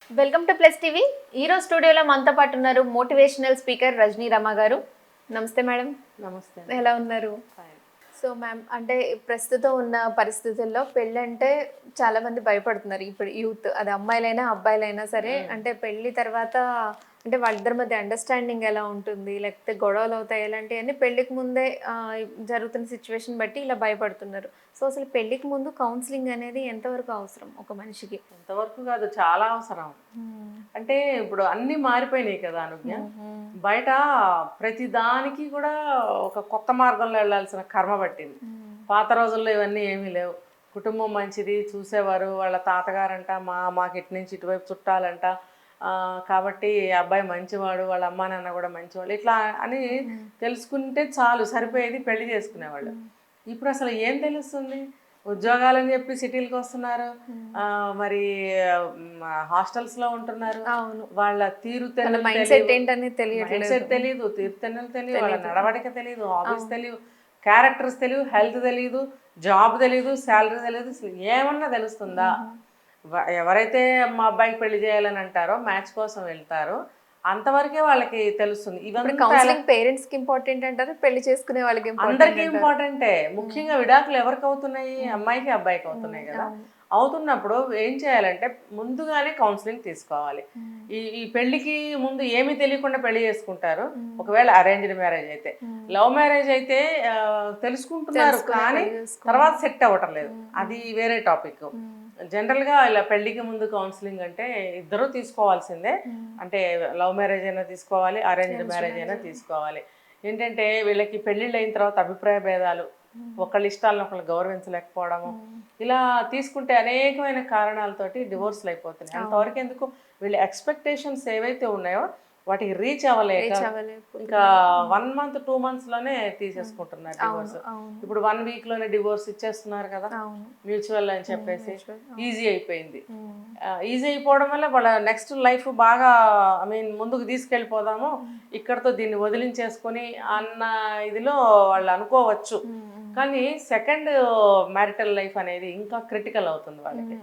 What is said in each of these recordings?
Welcome to plus TV. ఈరోజు స్టూడియోలో మనతో పాటు ఉన్నారు మోటివేషనల్ స్పీకర్ రజనీ రమ గారు. నమస్తే మేడం. నమస్తే. ఎలా ఉన్నారు? సో మ్యామ్, అంటే ప్రస్తుతం ఉన్న పరిస్థితుల్లో పెళ్ళి అంటే చాలా మంది భయపడుతున్నారు. ఇప్పుడు యూత్, అది అమ్మాయిలైనా అబ్బాయిలైనా సరే, అంటే పెళ్ళి తర్వాత అంటే వాళ్ళిద్దరి మధ్య అండర్స్టాండింగ్ ఎలా ఉంటుంది, లేకపోతే గొడవలు అవుతాయి, ఇలాంటివన్నీ పెళ్ళికి ముందే జరుగుతున్న సిచ్యువేషన్ బట్టి ఇలా భయపడుతున్నారు. సో అసలు పెళ్ళికి ముందు కౌన్సిలింగ్ అనేది ఎంతవరకు అవసరం ఒక మనిషికి? ఎంతవరకు కాదు, చాలా అవసరం. అంటే ఇప్పుడు అన్నీ మారిపోయినాయి కదా అనుజ్ఞ. బయట ప్రతి దానికి కూడా ఒక కొత్త మార్గంలో వెళ్ళాల్సిన కర్మ పట్టింది. పాత రోజుల్లో ఇవన్నీ ఏమీ లేవు. కుటుంబం మంచిది చూసేవారు, వాళ్ళ తాతగారంట మాకు ఇటు నుంచి ఇటువైపు చుట్టాలంట, కాబట్టి అబ్బాయి మంచివాడు, వాళ్ళ అమ్మా నాన్న కూడా మంచివాళ్ళు, ఇట్లా అని తెలుసుకుంటే చాలు, సరిపోయేది, పెళ్లి చేసుకునేవాళ్ళు. ఇప్పుడు అసలు ఏం తెలుస్తుంది? ఉద్యోగాలని చెప్పి సిటీలకు వస్తున్నారు, మరి హాస్టల్స్లో ఉంటున్నారు. వాళ్ళ తీరు మైండ్ సెట్ ఏంటని తెలియదు, తీరు తెన్నులు తెలియదు, వాళ్ళ నడవడిక తెలియదు, హాబీస్ తెలియదు, క్యారెక్టర్స్ తెలియదు, హెల్త్ తెలియదు, జాబ్ తెలియదు, శాలరీ తెలియదు, ఏమన్నా తెలుస్తుందా? ఎవరైతే మా అబ్బాయికి పెళ్లి చేయాలని అంటారో, మ్యాచ్ కోసం వెళ్తారో, అంతవరకే వాళ్ళకి తెలుస్తుంది. ఇవన్నీ పేరెంట్స్ కి ఇంపార్టెంట్ అంటారు, పెళ్లి చేసుకునే వాళ్ళకి అందరికీ ఇంపార్టెంటే. ముఖ్యంగా విడాకులు ఎవరికి అవుతున్నాయి? అమ్మాయికి అబ్బాయికి అవుతున్నాయి కదా. అవుతున్నప్పుడు ఏం చేయాలంటే ముందుగానే కౌన్సిలింగ్ తీసుకోవాలి. ఈ పెళ్లికి ముందు ఏమీ తెలియకుండా పెళ్లి చేసుకుంటారు. ఒకవేళ అరేంజ్డ్ మ్యారేజ్ అయితే. లవ్ మ్యారేజ్ అయితే తెలుసుకుంటున్నారు కానీ తర్వాత సెట్ అవ్వటం లేదు, అది వేరే టాపిక్. జనరల్గా ఇలా పెళ్లికి ముందు కౌన్సిలింగ్ అంటే ఇద్దరూ తీసుకోవాల్సిందే. అంటే లవ్ మ్యారేజ్ అయినా తీసుకోవాలి, అరేంజ్డ్ మ్యారేజ్ అయినా తీసుకోవాలి. ఏంటంటే వీళ్ళకి పెళ్ళిళ్ళు అయిన తర్వాత అభిప్రాయ భేదాలు, ఒకళ్ళ ఇష్టాలను ఒకళ్ళు గౌరవించలేకపోవడము, ఇలా తీసుకుంటే అనేకమైన కారణాలతోటి డివోర్స్లు అయిపోతున్నాయి. అంతవరకు ఎందుకు, వీళ్ళ ఎక్స్పెక్టేషన్స్ ఏవైతే ఉన్నాయో వాటికి రీచ్ అవ్వలేక ఇంకా 1 month 2 months లోనే తీసేసుకుంటున్నారు డివోర్స్. ఇప్పుడు 1 week లోనే డివోర్స్ ఇచ్చేస్తున్నారు కదా, మ్యూచువల్ అని చెప్పేసి. ఈజీ అయిపోయింది. ఈజీ అయిపోవడం వల్ల వాళ్ళ నెక్స్ట్ లైఫ్ బాగా ముందుకు తీసుకెళ్ళిపోదాము, ఇక్కడతో దీన్ని వదిలించేసుకొని అన్న ఇదిలో వాళ్ళు అనుకోవచ్చు. కానీ సెకండ్ మ్యారిటల్ లైఫ్ అనేది ఇంకా క్రిటికల్ అవుతుంది వాళ్ళకి.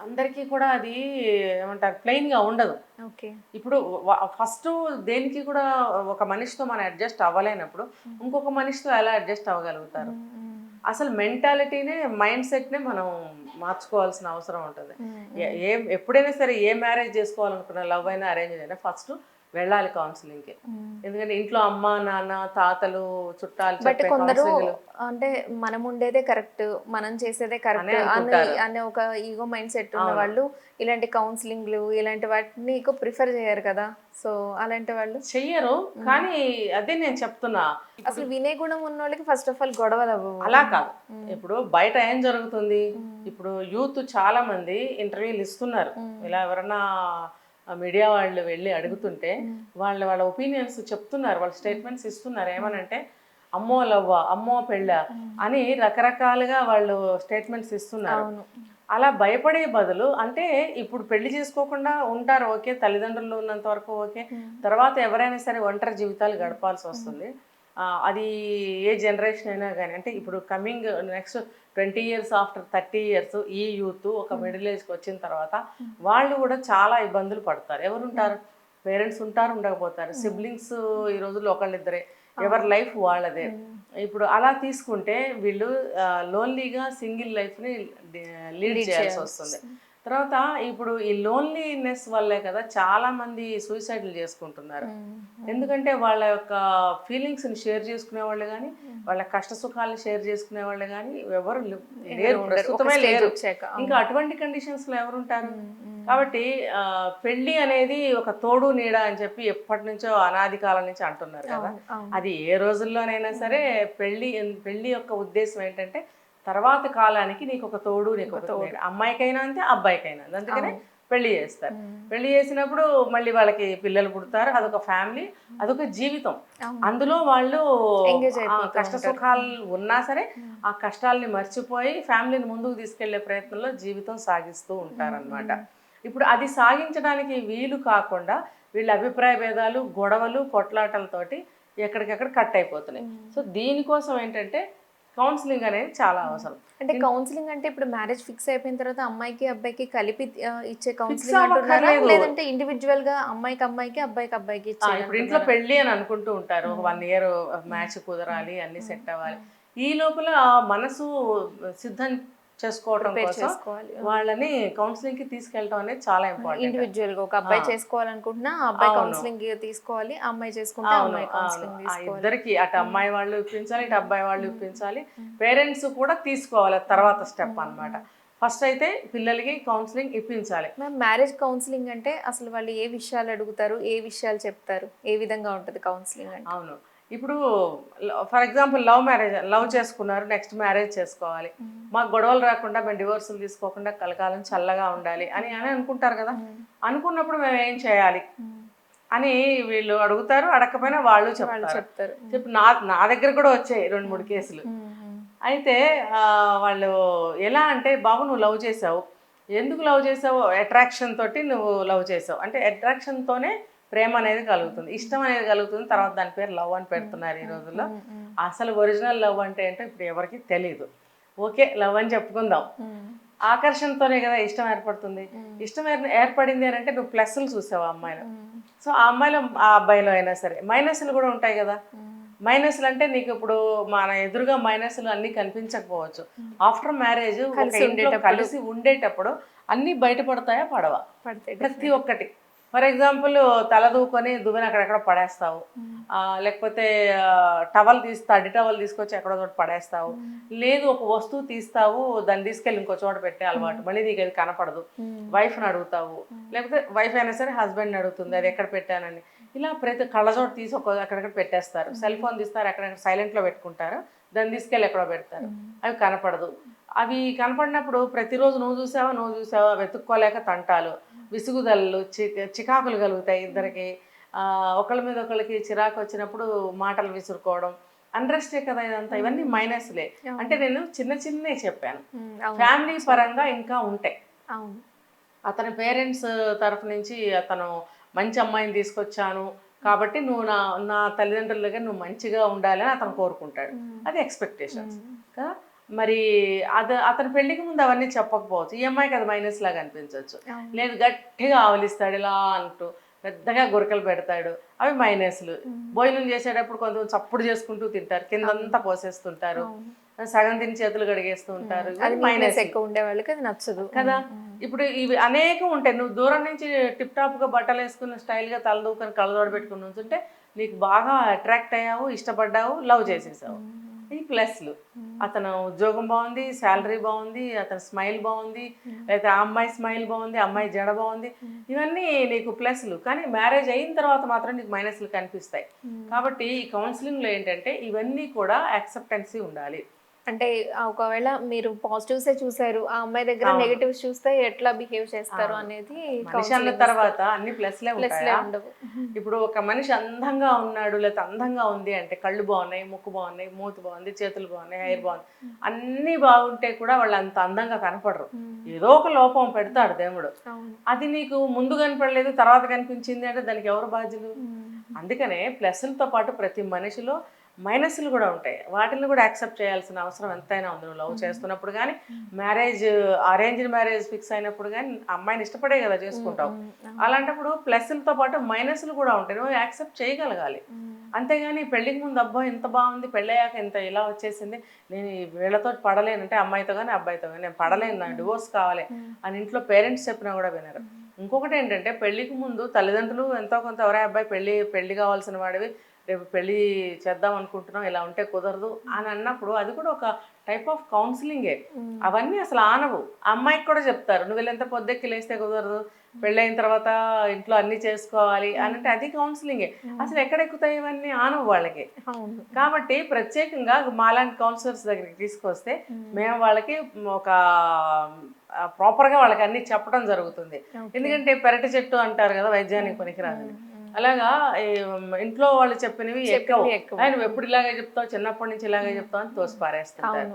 అందరికీ కూడా అది ఏమంటారు, ప్లెయిన్గా ఉండదు. ఇప్పుడు ఫస్ట్ దేనికి కూడా ఒక మనిషితో మనం అడ్జస్ట్ అవ్వలేనప్పుడు ఇంకొక మనిషితో ఎలా అడ్జస్ట్ అవ్వగలుగుతారు? అసలు మెంటాలిటీనే, మైండ్ సెట్నే మనం మార్చుకోవాల్సిన అవసరం ఉంటుంది. ఎప్పుడైనా సరే ఏ మ్యారేజ్ చేసుకోవాలనుకున్నా, లవ్ అయినా అరేంజ్ అయినా, ఫస్ట్ వెళ్ళాలి కౌన్సిలింగ్కి. ఎందుకంటే ఇంట్లో అమ్మ నాన్న తాతలు చుట్టాలు బట్ కొందరు అంటే మనం ఉండేదే కరెక్ట్, మనం చేసేదే కరెక్ట్ అనే ఒక ఈగో మైండ్ సెట్ ఉన్న వాళ్ళు ఇలాంటి కౌన్సిలింగ్లు ఇలాంటి వాటిని ఎక్కువ ప్రిఫర్ చేయరు కదా. సో అలాంటి వాళ్ళు చెయ్యరు. కానీ అదే నేను చెప్తున్నా, అసలు వినే గుణం ఉన్న వాళ్ళకి ఫస్ట్ ఆఫ్ ఆల్ గొడవలు అవ్వవు. అలా కాదు. ఇప్పుడు బయట ఏం జరుగుతుంది, ఇప్పుడు యూత్ చాలా మంది ఇంటర్వ్యూలు ఇస్తున్నారు. ఇలా ఎవరన్నా మీడియా వాళ్ళు వెళ్ళి అడుగుతుంటే వాళ్ళ ఒపీనియన్స్ చెప్తున్నారు, వాళ్ళ స్టేట్మెంట్స్ ఇస్తున్నారు. ఏమనంటే అమ్మో లవ్వ, అమ్మో పెళ్ళ అని రకరకాలుగా వాళ్ళు స్టేట్మెంట్స్ ఇస్తున్నారు. అలా భయపడే బదులు, అంటే ఇప్పుడు పెళ్లి చేసుకోకుండా ఉంటారు ఓకే, తల్లిదండ్రులు ఉన్నంత వరకు ఓకే, తర్వాత ఎవరైనా సరే ఒంటరి జీవితాలు గడపాల్సి వస్తుంది. అది ఏ జనరేషన్ అయినా కానీ. అంటే ఇప్పుడు coming next 20 years after 30 years ఈ యూత్ ఒక మిడిల్ ఏజ్కి వచ్చిన తర్వాత వాళ్ళు కూడా చాలా ఇబ్బందులు పడతారు. ఎవరుంటారు? పేరెంట్స్ ఉంటారు, ఉండకపోతారు. సిబ్లింగ్స్ ఈ రోజుల్లో ఒకళ్ళిద్దరే, ఎవరి లైఫ్ వాళ్ళదే. ఇప్పుడు అలా తీసుకుంటే వీళ్ళు లోన్లీగా సింగిల్ లైఫ్ని లీడ్ చేయాల్సి వస్తుంది. తర్వాత ఇప్పుడు ఈ లోన్లీనెస్ వల్లే కదా చాలామంది సూసైడ్లు చేసుకుంటున్నారు. ఎందుకంటే వాళ్ళ యొక్క ఫీలింగ్స్ని షేర్ చేసుకునే వాళ్ళు కానీ, వాళ్ళ కష్ట సుఖాలను షేర్ చేసుకునే వాళ్ళు కానీ ఎవరు లేరు, ప్రస్తుతమే లేరు. ఇంకా అటువంటి కండిషన్స్లో ఎవరుంటారు? కాబట్టి పెళ్ళి అనేది ఒక తోడు నీడ అని చెప్పి ఎప్పటి నుంచో అనాది కాలం నుంచి అంటున్నారు కదా. అది ఏ రోజుల్లోనైనా సరే పెళ్ళి యొక్క ఉద్దేశం ఏంటంటే తర్వాత కాలానికి నీకు ఒక తోడు, నీకు ఒక తోడు. అమ్మాయికైనా అంతే, అబ్బాయికైనా. అందుకనే పెళ్లి చేస్తారు. పెళ్లి చేసినప్పుడు మళ్ళీ వాళ్ళకి పిల్లలు పుడతారు, అదొక ఫ్యామిలీ, అదొక జీవితం. అందులో వాళ్ళు కష్ట సుఖాలు ఉన్నా సరే ఆ కష్టాలని మర్చిపోయి ఫ్యామిలీని ముందుకు తీసుకెళ్లే ప్రయత్నంలో జీవితం సాగిస్తూ ఉంటారనమాట. ఇప్పుడు అది సాగించడానికి వీలు కాకుండా వీళ్ళ అభిప్రాయ భేదాలు, గొడవలు, కొట్లాటలతోటి ఎక్కడికెక్కడ కట్ అయిపోతున్నాయి. సో దీనికోసం ఏంటంటే కౌన్సిలింగ్ అనేది చాలా అవసరం. అంటే కౌన్సిలింగ్ అంటే ఇప్పుడు మ్యారేజ్ ఫిక్స్ అయిపోయిన తర్వాత అమ్మాయికి అబ్బాయికి కలిపి ఇచ్చే ఫిక్స్ కౌన్సిలింగ్ అంటున్నారా, అవ్వక్కర్లేదు. లేదంటే ఇండివిజువల్ గా అమ్మాయికి అమ్మాయికి అబ్బాయికి అబ్బాయికి ఇచ్చేది ఇప్పుడు ఇంట్లో అంటున్నారా? పెళ్లి అని అనుకుంటూ ఉంటారు, ఒక 1 ఇయర్ మ్యాచ్ కుదరాలి, అన్ని సెట్ అవ్వాలి. ఈ లోపల మనసు సిద్ధం చేసుకోవడం ప్రిపేర్ కోసం చేసుకోవాలి. వాళ్ళని కౌన్సిలింగ్ కి తీసుకెళ్ళడం అనేది చాలా ఇంపార్టెంట్. ఇండివిజువల్ గా ఒక అబ్బాయి చేసుకోవాలనుకుంటున్నా ఆ అబ్బాయి కౌన్సిలింగ్ తీసుకోవాలి, అమ్మాయి చేసుకుంటే అవును, అమ్మాయి అవును. కౌన్సిలింగ్ ఆ తీసుకోవాలి. ఇద్దరికి అటు అమ్మాయి వాళ్ళు ఇప్పించాలి, ఇటు అబ్బాయి వాళ్ళు ఇప్పించాలి. పేరెంట్స్ కూడా తీసుకోవాలి తర్వాత స్టెప్ అన్నమాట. ఫస్ట్ అయితే పిల్లలకి కౌన్సిలింగ్ ఇప్పించాలి. మ్యామ్, మ్యారేజ్ కౌన్సిలింగ్ అంటే అసలు వాళ్ళు ఏ విషయాలు అడుగుతారు, ఏ విషయాలు చెప్తారు, ఏ విధంగా ఉంటుంది కౌన్సిలింగ్ అంటే? అవును, ఇప్పుడు for example love marriage, love చేసుకున్నారు, నెక్స్ట్ మ్యారేజ్ చేసుకోవాలి, మాకు గొడవలు రాకుండా మేము డివోర్సులు తీసుకోకుండా కలకాలం చల్లగా ఉండాలి అని అని అనుకుంటారు కదా. అనుకున్నప్పుడు మేము ఏం చేయాలి అని వీళ్ళు అడుగుతారు, అడగకపోయినా వాళ్ళు చెప్తారు. చెప్పి నా దగ్గర కూడా వచ్చాయి 2-3 కేసులు. అయితే వాళ్ళు ఎలా అంటే, బాబు నువ్వు లవ్ చేసావు, ఎందుకు లవ్ చేసావు? అట్రాక్షన్ తోటి నువ్వు లవ్ చేసావు అంటే అట్రాక్షన్తోనే ప్రేమ అనేది కలుగుతుంది, ఇష్టం అనేది కలుగుతుంది, తర్వాత దాని పేరు లవ్ అని పెడుతున్నారు ఈ రోజుల్లో. అసలు ఒరిజినల్ లవ్ అంటే ఏంటో ఇప్పుడు ఎవరికి తెలియదు. ఓకే, లవ్ అని చెప్పుకుందాం. ఆకర్షణతోనే కదా ఇష్టం ఏర్పడుతుంది. ఇష్టం ఏర్పడింది అని అంటే నువ్వు ప్లస్లు చూసావు ఆ అమ్మాయిలో, సో ఆ అమ్మాయిలో ఆ అబ్బాయిలో అయినా సరే మైనస్లు కూడా ఉంటాయి కదా. మైనస్లు అంటే నీకు ఇప్పుడు మన ఎదురుగా మైనస్లు అన్నీ కనిపించకపోవచ్చు, ఆఫ్టర్ మ్యారేజ్ కలిసి ఉండేటప్పుడు అన్నీ బయటపడతాయా పడవా? ప్రతి ఒక్కటి. ఫర్ ఎగ్జాంపుల్ తల దూకొని దువ్వెన అక్కడెక్కడ పడేస్తావు, లేకపోతే తడి టవల్ తీసుకొచ్చి ఎక్కడో చోట పడేస్తావు, లేదు ఒక వస్తువు తీస్తావు దాన్ని తీసుకెళ్ళి ఇంకో చోట పెట్టే అలవాటు, మళ్ళీ నీకు అది కనపడదు, వైఫ్ని అడుగుతావు, లేకపోతే వైఫ్ అయినా సరే హస్బెండ్ని అడుగుతుంది అది ఎక్కడ పెట్టానని. ఇలా ప్రతి కళ్ళజోట తీసి అక్కడెక్కడ పెట్టేస్తారు, సెల్ ఫోన్ తీస్తారు అక్కడెక్కడ సైలెంట్లో పెట్టుకుంటారు, దాన్ని తీసుకెళ్ళి ఎక్కడో పెడతారు, అవి కనపడదు. అవి కనపడినప్పుడు ప్రతిరోజు నువ్వు చూసావా వెతుక్కోలేక తంటాలు, విసుగుదలలు, చికాకులు కలుగుతాయి ఇద్దరికి. ఒకళ్ళ మీద ఒకళ్ళకి చిరాకు వచ్చినప్పుడు మాటలు విసురుకోవడం, అండర్స్టే కదా ఇదంతా. ఇవన్నీ మైనస్లే. అంటే నేను చిన్నవి చెప్పాను. ఫ్యామిలీ పరంగా ఇంకా ఉంటాయి. అతని పేరెంట్స్ తరఫు నుంచి అతను మంచి అమ్మాయిని తీసుకొచ్చాను కాబట్టి నువ్వు నా తల్లిదండ్రుల దగ్గర నువ్వు మంచిగా ఉండాలని అతను కోరుకుంటాడు, అది ఎక్స్పెక్టేషన్స్ కదా. మరి అతని పెళ్లికి ముందు అవన్నీ చెప్పకపోవచ్చు, ఈ అమ్మాయికి అది మైనస్ లాగా అనిపించవచ్చు. లేదు గట్టిగా ఆవలిస్తాడు ఇలా అంటూ, పెద్దగా గురకలు పెడతాడు, అవి మైనస్లు. భోజనం చేసేటప్పుడు కొంచెం చప్పుడు చేసుకుంటూ తింటారు, కిందంతా పోసేస్తుంటారు, సగం తిని చేతులు కడిగేస్తూ ఉంటారు, మైనస్ ఎక్కువ ఉండే వాళ్ళకి అది నచ్చదు కదా. ఇప్పుడు ఇవి అనేకం ఉంటాయి. నువ్వు దూరం నుంచి టిప్ టాప్గా బట్టలు వేసుకుని స్టైల్గా తలదూకొని కళ్ళజోడు పెట్టుకుని ఉంటుంటే నీకు బాగా అట్రాక్ట్ అయ్యావు, ఇష్టపడ్డావు, లవ్ చేసేసావు. ఈ ప్లస్లు, అతను ఉద్యోగం బాగుంది, శాలరీ బాగుంది, అతని స్మైల్ బాగుంది, లేకపోతే ఆ అమ్మాయి స్మైల్ బాగుంది, అమ్మాయి జడ బాగుంది, ఇవన్నీ నీకు ప్లస్లు. కానీ మ్యారేజ్ అయిన తర్వాత మాత్రం నీకు మైనస్లు కనిపిస్తాయి. కాబట్టి ఈ కౌన్సిలింగ్లో ఏంటంటే ఇవన్నీ కూడా యాక్సెప్టెన్సీ ఉండాలి. అంటే ఒకవేళ మీరు పాజిటివ్సే చూసారు, ఆ అమ్మాయి దగ్గర నెగటివ్స్ చూస్తే ఎట్లా బిహేవ్ చేస్తారు అనేది మనిషి అన్న తర్వాత అన్ని ప్లస్లే ఉంటాయా? ఇప్పుడు ఒక మనిషి అందంగా ఉన్నాడు లేకపోతే అందంగా ఉంది అంటే కళ్ళు బాగున్నాయి, ముక్కు బాగున్నాయి, మూతి బాగుంది, చేతులు బాగున్నాయి, హెయిర్ బాగుంది, అన్నీ బాగుంటే కూడా వాళ్ళు అంత అందంగా కనపడరు, ఏదో ఒక లోపం పెడతాడు దేవుడు. అది నీకు ముందు కనపడలేదు తర్వాత కనిపించింది అంటే దానికి ఎవరు బాధ్యులు? అందుకనే ప్లస్లతో పాటు ప్రతి మనిషిలో మైనస్లు కూడా ఉంటాయి, వాటిని కూడా యాక్సెప్ట్ చేయాల్సిన అవసరం ఎంతైనా ఉంది. నువ్వు లవ్ చేస్తున్నప్పుడు కానీ, అరేంజ్డ్ మ్యారేజ్ ఫిక్స్ అయినప్పుడు కానీ అమ్మాయిని ఇష్టపడే కదా చేసుకుంటావు. అలాంటప్పుడు ప్లస్లతో పాటు మైనస్లు కూడా ఉంటాయి, నువ్వు యాక్సెప్ట్ చేయగలగాలి. అంతేగాని పెళ్ళికి ముందు అబ్బాయి ఎంత బాగుంది, పెళ్ళయ్యాక ఇంత ఇలా వచ్చేసింది, నేను వీళ్ళతో పడలేనంటే అమ్మాయితో కానీ అబ్బాయితో కానీ నేను పడలేను, నాకు డివోర్స్ కావాలి అని ఇంట్లో పేరెంట్స్ చెప్పినా కూడా వినరు. ఇంకొకటి ఏంటంటే పెళ్ళికి ముందు తల్లిదండ్రులు ఎంతో కొంత ఎవరే అబ్బాయి పెళ్ళి కావాల్సిన వాడివి, రేపు పెళ్ళి చేద్దాం అనుకుంటున్నాం, ఇలా ఉంటే కుదరదు అని అన్నప్పుడు అది కూడా ఒక టైప్ ఆఫ్ కౌన్సిలింగే. అవన్నీ అసలు ఆనవు. అమ్మాయికి కూడా చెప్తారు, నువ్వు వీళ్ళంత పొద్దెక్కి లేస్తే కుదరదు, పెళ్ళైన తర్వాత ఇంట్లో అన్నీ చేసుకోవాలి అని అంటే అది కౌన్సిలింగే. అసలు ఎక్కడెక్కుతాయి ఇవన్నీ? ఆనవు వాళ్ళకి. కాబట్టి ప్రత్యేకంగా మాలాంటి కౌన్సిలర్స్ దగ్గరికి తీసుకొస్తే మేము వాళ్ళకి ఒక ప్రాపర్గా వాళ్ళకి అన్నీ చెప్పడం జరుగుతుంది. ఎందుకంటే పెరటి చెట్టు అంటారు కదా, వైద్యానికి పనికిరాదని. అలాగా ఇంట్లో వాళ్ళు చెప్పినవి ఎక్కువ నువ్వు ఎప్పుడు ఇలాగే చెప్తావు, చిన్నప్పటి నుంచి ఇలాగే చెప్తావు అని తోసి పారేస్తుంటారు.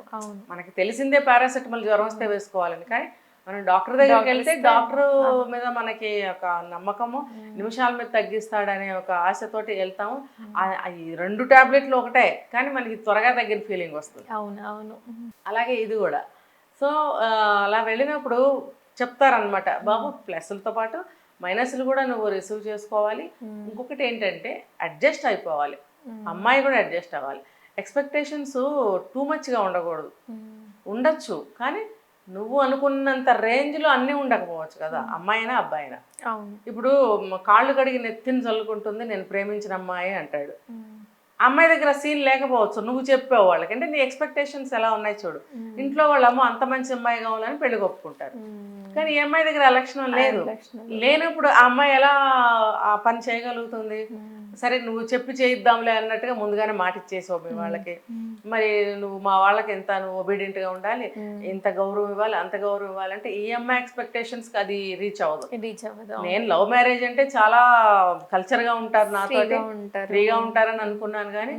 మనకి తెలిసిందే పారాసెటమాల్ జ్వరం వస్తే వేసుకోవాలని, కానీ మనం డాక్టర్ దగ్గరికి వెళ్తే డాక్టర్ మీద మనకి ఒక నమ్మకము, నిమిషాల మీద తగ్గిస్తాడనే ఒక ఆశతోటి వెళ్తాము. ఈ 2 టాబ్లెట్లు ఒకటే కానీ మనకి త్వరగా తగ్గిన ఫీలింగ్ వస్తుంది. అవును అవును. అలాగే ఇది కూడా. సో అలా వెళ్ళినప్పుడు చెప్తారనమాట, బాబు ప్లస్లతో పాటు మైనస్లు కూడా నువ్వు రిసీవ్ చేసుకోవాలి. ఇంకొకటి ఏంటంటే అడ్జస్ట్ అయిపోవాలి, అమ్మాయి కూడా అడ్జస్ట్ అవ్వాలి. ఎక్స్పెక్టేషన్స్ టూ మచ్గా ఉండకూడదు. ఉండొచ్చు కానీ నువ్వు అనుకున్నంత రేంజ్లో అన్నీ ఉండకపోవచ్చు కదా, అమ్మాయినా అబ్బాయినా. అవును. ఇప్పుడు కాళ్ళు కడిగి నెత్తిని చల్లుకుంటుంది నేను ప్రేమించిన అమ్మాయి అంటాడు. అమ్మాయి దగ్గర సీన్ లేకపోవచ్చు, నువ్వు చెప్పావు వాళ్ళకి. అంటే నీ ఎక్స్పెక్టేషన్స్ ఎలా ఉన్నాయి చూడు. ఇంట్లో వాళ్ళు అమ్మ అంత మంచి అమ్మాయి కావాలని పెళ్లి ఒప్పుకుంటారు, కానీ ఈ అమ్మాయి దగ్గర ఆ లక్షణం లేదు. లేనప్పుడు ఆ అమ్మాయి ఎలా ఆ పని చేయగలుగుతుంది? సరే నువ్వు చెప్పి చేయిద్దాంలే అన్నట్టుగా ముందుగానే మాట ఇచ్చేసావు మీ వాళ్ళకి. మరి నువ్వు మా వాళ్ళకి ఎంత నువ్వు ఒబీడియంట్గా ఉండాలి, ఎంత గౌరవం ఇవ్వాలి, అంత గౌరవం ఇవ్వాలంటే ఈ అమ్మాయి ఎక్స్పెక్టేషన్స్కి అది రీచ్ అవ్వదు. నేను లవ్ మ్యారేజ్ అంటే చాలా కల్చర్గా ఉంటారు, నాతో ఫ్రీగా ఉంటారని అనుకున్నాను. కానీ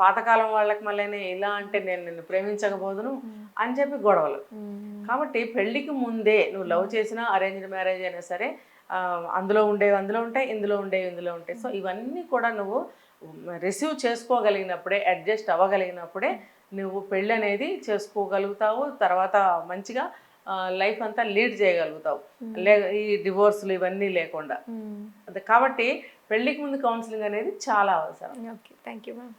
పాతకాలం వాళ్ళకి మళ్ళీ ఇలా అంటే నేను నిన్ను ప్రేమించకపోదును అని చెప్పి గొడవలు. కాబట్టి పెళ్లికి ముందే నువ్వు లవ్ చేసినా అరేంజ్డ్ మ్యారేజ్ అయినా సరే అందులో ఉండేవి అందులో ఉంటాయి, ఇందులో ఉండేవి ఇందులో ఉంటాయి. సో ఇవన్నీ కూడా నువ్వు రిసీవ్ చేసుకోగలిగినప్పుడే, అడ్జస్ట్ అవ్వగలిగినప్పుడే నువ్వు పెళ్ళి అనేది చేసుకోగలుగుతావు. తర్వాత మంచిగా లైఫ్ అంతా లీడ్ చేయగలుగుతావు, ఈ డివోర్స్లు ఇవన్నీ లేకుండా. కాబట్టి పెళ్ళికి ముందు కౌన్సిలింగ్ అనేది చాలా అవసరం. Okay, thank you ma'am.